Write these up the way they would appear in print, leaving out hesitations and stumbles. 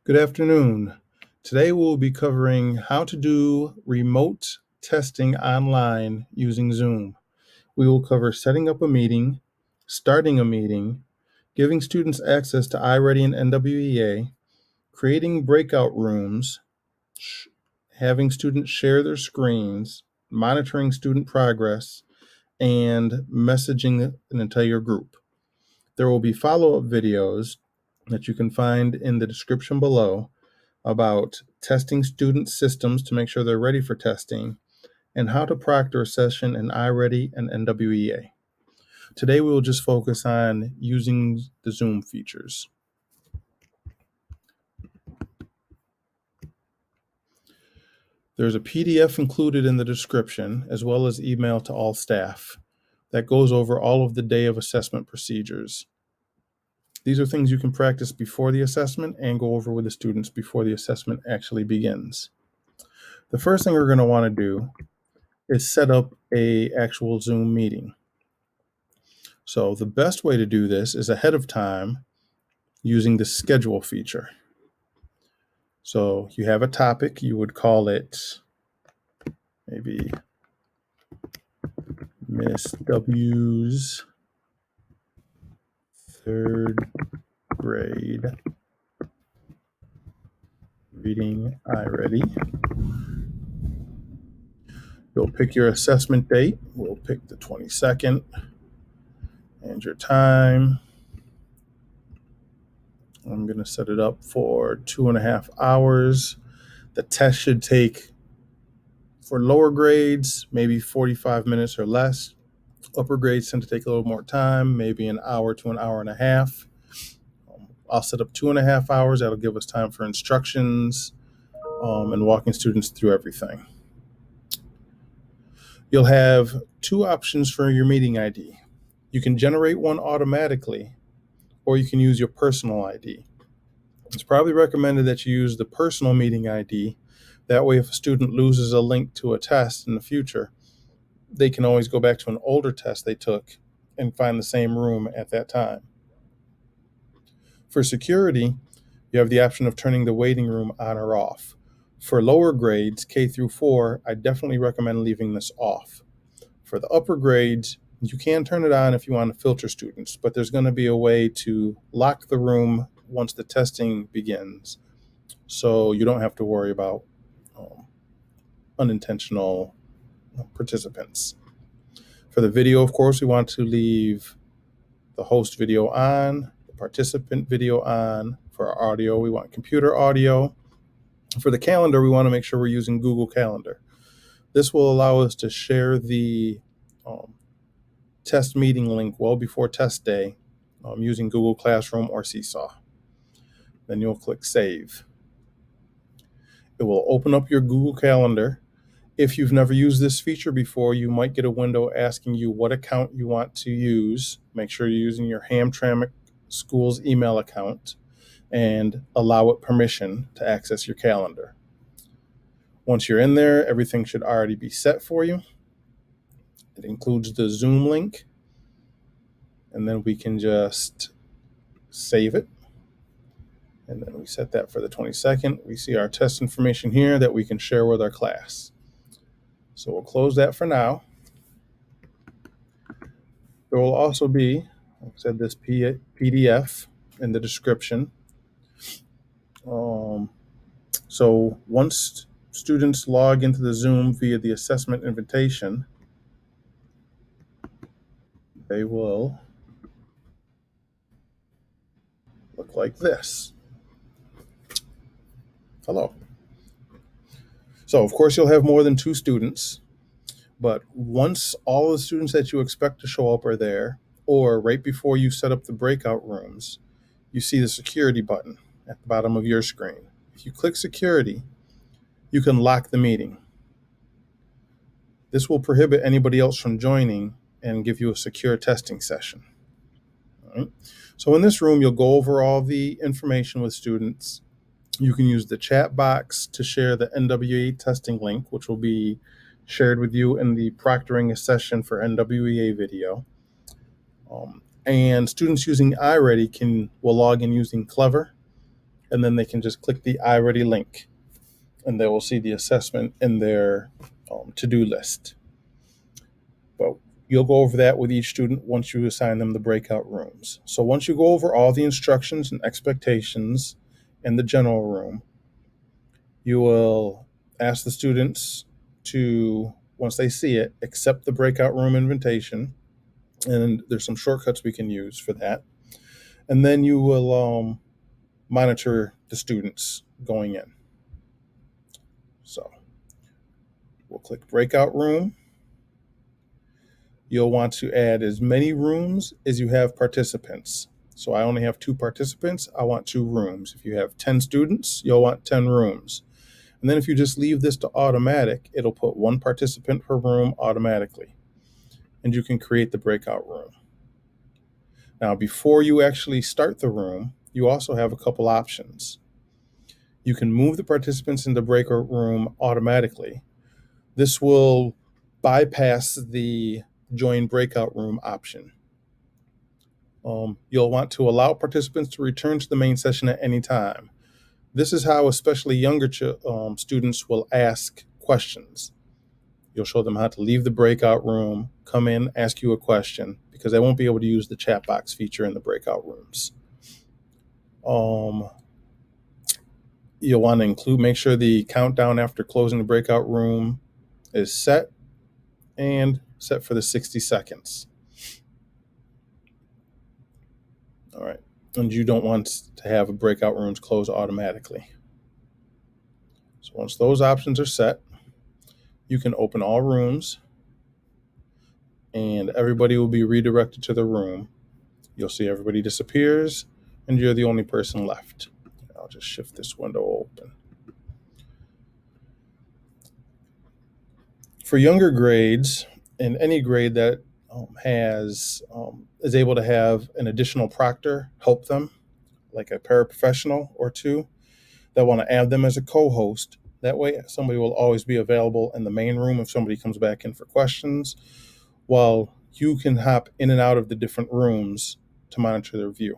Good afternoon. Today we'll be covering how to do remote testing online using Zoom. We will cover setting up a meeting, starting a meeting, giving students access to iReady and NWEA, creating breakout rooms, having students share their screens, monitoring student progress, and messaging an entire group. There will be follow-up videos that you can find in the description below about testing student systems to make sure they're ready for testing, and how to proctor a session in iReady and NWEA. Today we will just focus on using the Zoom features. There's a PDF included in the description, as well as email to all staff, that goes over all of the day of assessment procedures. These are things you can practice before the assessment and go over with the students before the assessment actually begins. The first thing we're going to want to do is set up an actual Zoom meeting. So the best way to do this is ahead of time using the schedule feature. So you have a topic, you would call it maybe Miss W's third grade reading iReady. You'll pick your assessment date. We'll pick the 22nd and your time. I'm going to set it up for 2.5 hours. The test should take, for lower grades, maybe 45 minutes or less. Upper grades tend to take a little more time, maybe an hour to an hour and a half. I'll set up 2.5 hours. That'll give us time for instructions and walking students through everything. You'll have two options for your meeting ID. You can generate one automatically, or you can use your personal ID. It's probably recommended that you use the personal meeting ID. That way, if a student loses a link to a test in the future, they can always go back to an older test they took and find the same room at that time. For security, you have the option of turning the waiting room on or off. For lower grades, K through 4, I definitely recommend leaving this off. For the upper grades, you can turn it on if you want to filter students, but there's going to be a way to lock the room once the testing begins, so you don't have to worry about unintentional participants. For the video, of course, we want to leave the host video on, the participant video on. For our audio, we want computer audio. For the calendar, we want to make sure we're using Google Calendar. This will allow us to share the test meeting link well before test day using Google Classroom or Seesaw. Then you'll click Save. It will open up your Google Calendar. If you've never used this feature before, you might get a window asking you what account you want to use. Make sure you're using your Hamtramck School's email account and allow it permission to access your calendar. Once you're in there, everything should already be set for you. It includes the Zoom link, and then we can just save it. And then we set that for the 22nd. We see our test information here that we can share with our class. So we'll close that for now. There will also be, like I said, this PDF in the description. So once students log into the Zoom via the assessment invitation, they will look like this. Hello. So of course you'll have more than 2 students, but once all the students that you expect to show up are there, or right before you set up the breakout rooms, you see the security button at the bottom of your screen. If you click security, you can lock the meeting. This will prohibit anybody else from joining and give you a secure testing session. All right. So in this room, you'll go over all the information with students. You can use the chat box to share the NWEA testing link, which will be shared with you in the proctoring session for NWEA video. And students using iReady will log in using Clever, and then they can just click the iReady link, and they will see the assessment in their to-do list. But you'll go over that with each student once you assign them the breakout rooms. So once you go over all the instructions and expectations in the general room, you will ask the students to, once they see it, accept the breakout room invitation. And there's some shortcuts we can use for that. And then you will monitor the students going in. So we'll click breakout room. You'll want to add as many rooms as you have participants. So I only have 2 participants. I want 2 rooms. If you have 10 students, you'll want 10 rooms. And then if you just leave this to automatic, it'll put 1 participant per room automatically. And you can create the breakout room. Now, before you actually start the room, you also have a couple options. You can move the participants in the breakout room automatically. This will bypass the join breakout room option. You'll want to allow participants to return to the main session at any time. This is how especially younger students will ask questions. You'll show them how to leave the breakout room, come in, ask you a question, because they won't be able to use the chat box feature in the breakout rooms. You'll want to make sure the countdown after closing the breakout room is set and set for the 60 seconds. All right. And you don't want to have breakout rooms close automatically. So once those options are set, you can open all rooms and everybody will be redirected to the room. You'll see everybody disappears and you're the only person left. I'll just shift this window open. For younger grades, in any grade that is able to have an additional proctor help them, like a paraprofessional or 2, that want to add them as a co-host. That way, somebody will always be available in the main room if somebody comes back in for questions, while you can hop in and out of the different rooms to monitor their view.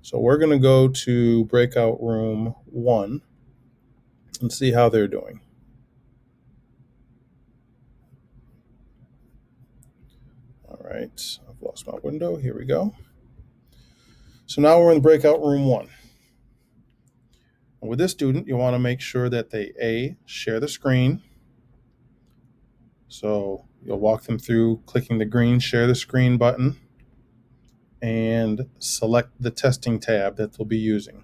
So we're going to go to breakout room 1 and see how they're doing. All right, I've lost my window. Here we go. So now we're in breakout room 1. And with this student, you want to make sure that they share the screen. So you'll walk them through clicking the green share the screen button and select the testing tab that they'll be using.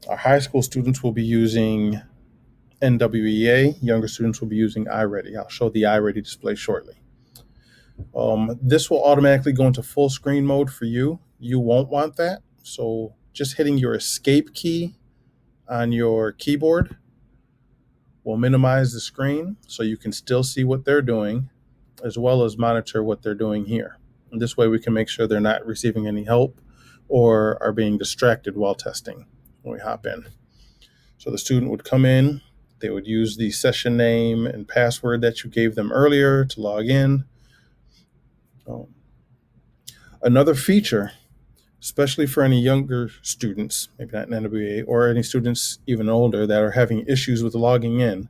Our high school students will be using NWEA. Younger students will be using iReady. I'll show the iReady display shortly. This will automatically go into full screen mode for you. You won't want that. So just hitting your escape key on your keyboard will minimize the screen so you can still see what they're doing, as well as monitor what they're doing here. And this way we can make sure they're not receiving any help or are being distracted while testing when we hop in. So the student would come in, they would use the session name and password that you gave them earlier to log in. Another feature, especially for any younger students, maybe not in NWEA, or any students even older that are having issues with logging in,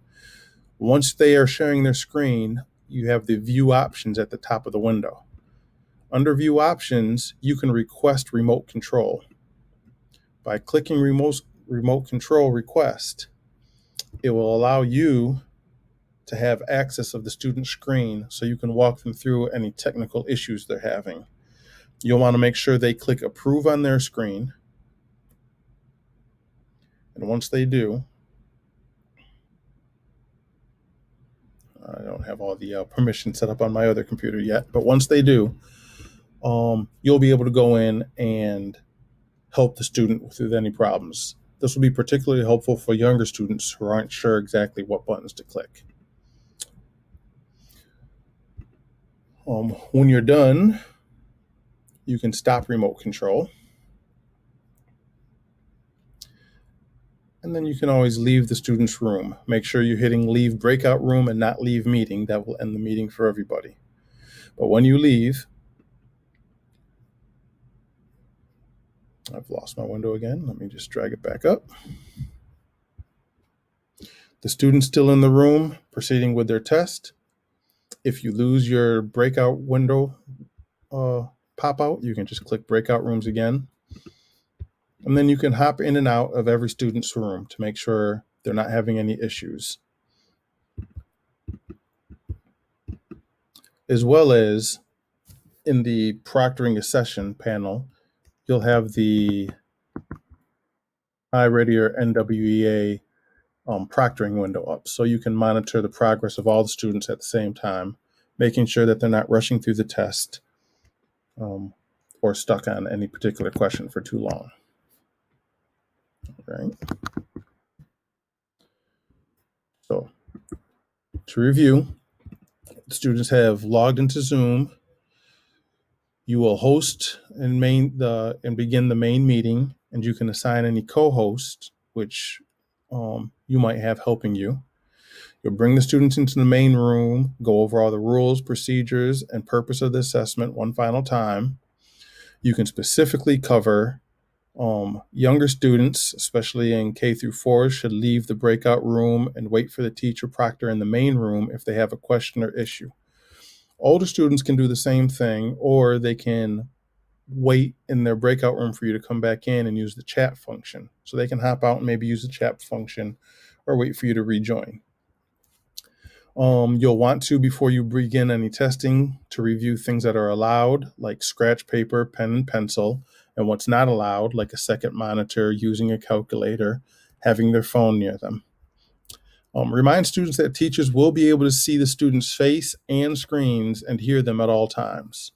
once they are sharing their screen, you have the view options at the top of the window. Under view options, you can request remote control. By clicking remote control request, it will allow you to have access of the student screen so you can walk them through any technical issues they're having. You'll want to make sure they click approve on their screen. And once they do, I don't have all the permissions set up on my other computer yet, but once they do, you'll be able to go in and help the student with any problems. This will be particularly helpful for younger students who aren't sure exactly what buttons to click. When you're done, you can stop remote control. And then you can always leave the student's room. Make sure you're hitting leave breakout room and not leave meeting. That will end the meeting for everybody. But when you leave, I've lost my window again. Let me just drag it back up. The student's still in the room, proceeding with their test. If you lose your breakout window pop out, you can just click breakout rooms again. And then you can hop in and out of every student's room to make sure they're not having any issues. As well as in the proctoring a session panel, you'll have the iReady or NWEA proctoring window up, so you can monitor the progress of all the students at the same time, making sure that they're not rushing through the test or stuck on any particular question for too long. Right. So to review, students have logged into Zoom. You will host and begin the main meeting, and you can assign any co-host, which you might have helping you. You'll bring the students into the main room, go over all the rules, procedures, and purpose of the assessment one final time. You can specifically cover younger students, especially in K through 4, should leave the breakout room and wait for the teacher proctor in the main room if they have a question or issue. Older students can do the same thing, or they can wait in their breakout room for you to come back in and use the chat function. So they can hop out and maybe use the chat function or wait for you to rejoin. You'll want to, before you begin any testing, to review things that are allowed, like scratch paper, pen, and pencil, and what's not allowed, like a second monitor, using a calculator, having their phone near them. Remind students that teachers will be able to see the student's face and screens and hear them at all times.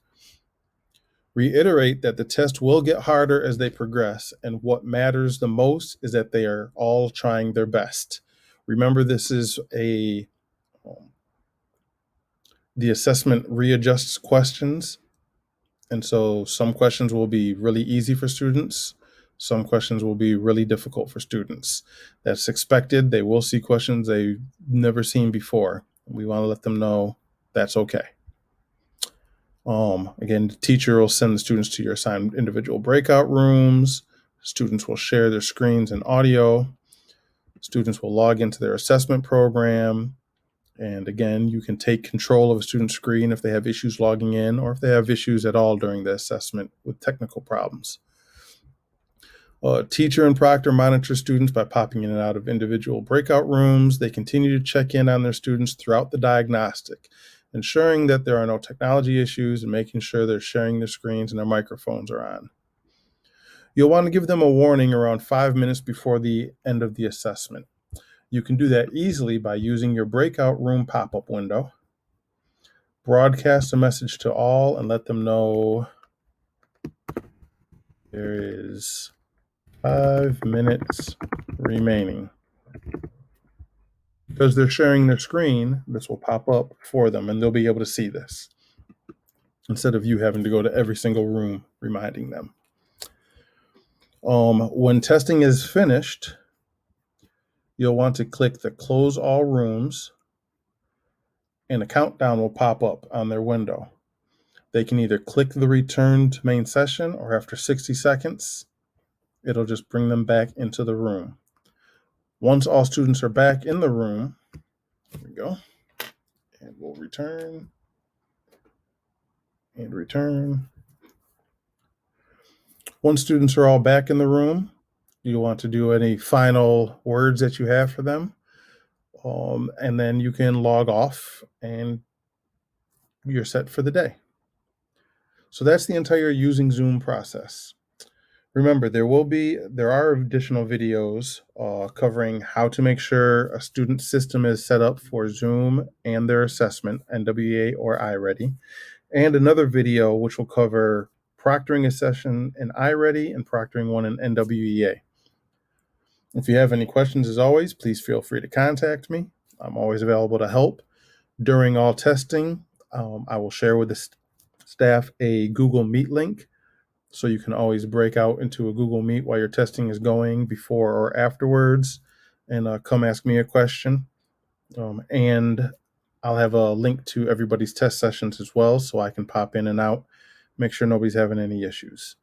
Reiterate that the test will get harder as they progress, and what matters the most is that they are all trying their best. Remember, this is the assessment readjusts questions, and so some questions will be really easy for students. Some questions will be really difficult for students. That's expected. They will see questions they've never seen before. We want to let them know that's okay. Again, the teacher will send the students to your assigned individual breakout rooms. Students will share their screens and audio. Students will log into their assessment program. And again, you can take control of a student's screen if they have issues logging in or if they have issues at all during the assessment with technical problems. Teacher and proctor monitor students by popping in and out of individual breakout rooms. They continue to check in on their students throughout the diagnostic, ensuring that there are no technology issues and making sure they're sharing their screens and their microphones are on. You'll want to give them a warning around 5 minutes before the end of the assessment. You can do that easily by using your breakout room pop-up window. Broadcast a message to all and let them know there is 5 minutes remaining. Because they're sharing their screen, this will pop up for them and they'll be able to see this instead of you having to go to every single room reminding them. When testing is finished, you'll want to click the close all rooms and a countdown will pop up on their window. They can either click the return to main session or after 60 seconds, it'll just bring them back into the room. Once all students are back in the room, here we go, and we'll return and return. Once students are all back in the room, you want to do any final words that you have for them, and then you can log off and you're set for the day. So that's the entire using Zoom process. Remember, there are additional videos covering how to make sure a student system is set up for Zoom and their assessment, NWEA or iReady, and another video which will cover proctoring a session in iReady and proctoring one in NWEA. If you have any questions, as always, please feel free to contact me. I'm always available to help. During all testing, I will share with the staff a Google Meet link, so you can always break out into a Google Meet while your testing is going, before or afterwards, and come ask me a question. And I'll have a link to everybody's test sessions as well, so I can pop in and out, make sure nobody's having any issues.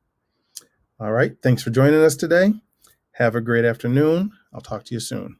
All right. Thanks for joining us today. Have a great afternoon. I'll talk to you soon.